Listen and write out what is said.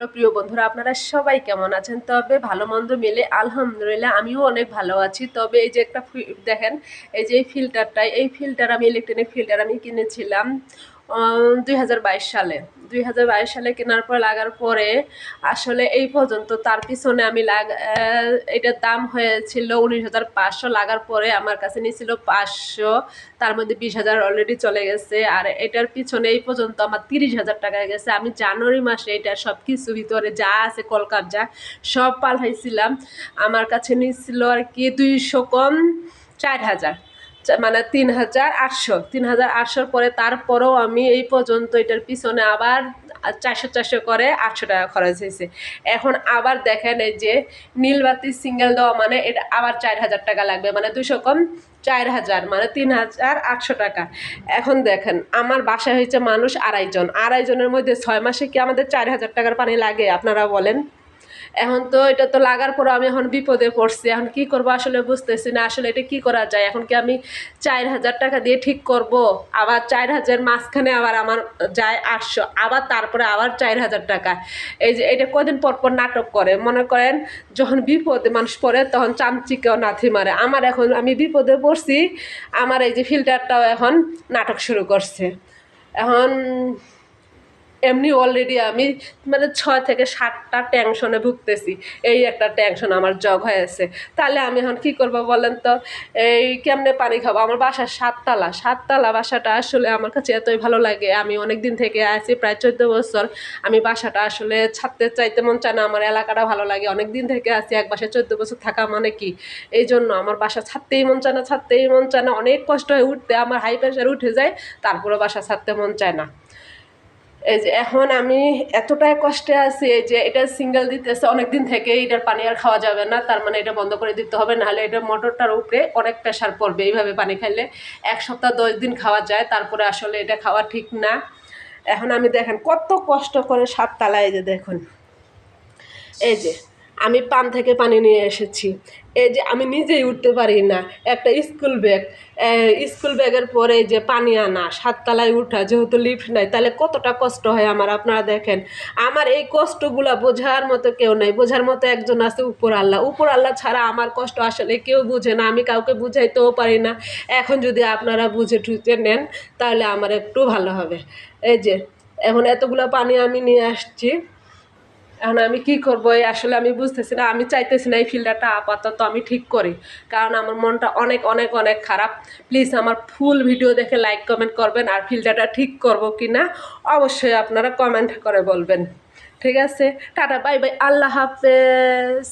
প্রিয় বন্ধুরা, আপনারা সবাই কেমন আছেন? তবে ভালো মন্দ মিলে আলহামদুলিল্লাহ আমিও অনেক ভালো আছি। তবে এই যে একটা দেখেন, এই যে এই ফিল্টার আমি ইলেকট্রনিক ফিল্টার আমি কিনেছিলাম 2022 সালে। 2022 সালে কেনার পর লাগার পরে আসলে এই পর্যন্ত তার পিছনে আমি এটার দাম হয়েছিল 19,500। লাগার পরে আমার কাছে নিয়েছিল 500, তার মধ্যে 20,000 অলরেডি চলে গেছে। আর এটার পিছনে এই পর্যন্ত আমার 30,000 টাকা গেছে। আমি জানুয়ারি মাসে এটার সব কিছু ভিতরে যা আছে কলকাবজা সব পাল্টাইছিলাম। আমার কাছে নিয়েছিল আর কি 200 কম 4,000, মানে 3,800 পরে তারপরেও আমি এই পর্যন্ত এটার পিছনে আবার 400 করে 800 টাকা খরচ হয়েছে। এখন আবার দেখেন, এই যে নীলবাতি সিঙ্গেল দেওয়া মানে এটা আবার 4,000 টাকা লাগবে, মানে 200 কম 4,000 মানে 3,800 টাকা। এখন দেখেন, আমার বাসায় হয়েছে মানুষ আড়াইজনের মধ্যে 6 মাসে কি আমাদের 4,000 টাকার পানি লাগে? আপনারা বলেন। এখন তো এটা তো লাগার পর আমি এখন বিপদে পড়ছি। এখন কি করব আসলে বুঝতেছি না। আসলে এটা কি করা যায়? এখন কি আমি 4,000 টাকা দিয়ে ঠিক করব? আবার 4,000 মাঝখানে আবার আমার যায় 800, আবার তারপরে আবার 4,000 টাকা। এই যে এটা কদিন পর পর নাটক করে। মনে করেন যখন বিপদে মানুষ পড়ে তখন চামচিকেও নাথি মারে। আমার এখন আমি বিপদে পড়ছি, আমার এই যে ফিল্টারটাও এখন নাটক শুরু করছে। এখন এমনি অলরেডি আমি মানে 6 থেকে 7টা টেনশনে ভুগতেছি। এই একটা টেনশন আমার জগ হয়েছে। তাহলে আমি এখন কী করবো বলেন তো? এই কেমনে পানি খাবো? আমার বাসা 7তলা বাসাটা আসলে আমার কাছে এতই ভালো লাগে। আমি অনেক দিন থেকে আছি, প্রায় 14 বছর। আমি বাসাটা আসলে ছাড়তে চাইতে মন চায় না। আমার এলাকাটা ভালো লাগে, অনেক দিন থেকে আছি। এক বাসায় 14 বছর থাকা মানে কি? এই জন্য আমার বাসা ছাড়তেই মন চায় না। অনেক কষ্ট হয়ে উঠতে, আমার হাই প্রেশার উঠে যায়, তারপরে বাসা ছাড়তে মন চায় না। এই যে এখন আমি এতটাই কষ্টে আছি, এই যে এটা সিঙ্গেল দিতেছে অনেকদিন থেকে, এটার পানি আর খাওয়া যাবে না। তার মানে এটা বন্ধ করে দিতে হবে, নাহলে এটা মোটরটার উপরে অনেক প্রেশার পড়বে। এইভাবে পানি খাইলে 1 সপ্তাহ 10 দিন খাওয়া যায়, তারপরে আসলে এটা খাওয়া ঠিক না। এখন আমি দেখেন কত কষ্ট করে 7 তলায়, এই যে দেখুন, এই যে আমি পাম্প থেকে পানি নিয়ে এসেছি। এই যে আমি নিজেই উঠতে পারি না। একটা স্কুল ব্যাগের পরে যে পানি আনা, 7 তলায় উঠা, যেহেতু লিফট নাই, তাহলে কতটা কষ্ট হয় আমার। আপনারা দেখেন, আমার এই কষ্টগুলা বোঝার মতো কেউ নাই। বোঝার মতো একজন আছে, উপর আল্লাহ ছাড়া আমার কষ্ট আসলে কেউ বুঝে না। আমি কাউকে বুঝাইতেও পারি না। এখন যদি আপনারা বুঝে টুঝে নেন তাহলে আমার একটু ভালো হবে। এই যে এখন এতগুলো পানি আমি নিয়ে আসছি। এখন আমি কি করবো আসলে আমি বুঝতেছি না। আমি চাইতেছি না এই ফিল্টারটা আপাতত আমি ঠিক করি, কারণ আমার মনটা অনেক অনেক অনেক খারাপ। প্লিজ আমার ফুল ভিডিও দেখে লাইক কমেন্ট করবেন, আর ফিল্টারটা ঠিক করব কি না অবশ্যই আপনারা কমেন্ট করে বলবেন। ঠিক আছে, টাটা, বাই বাই, আল্লাহ হাফেজ।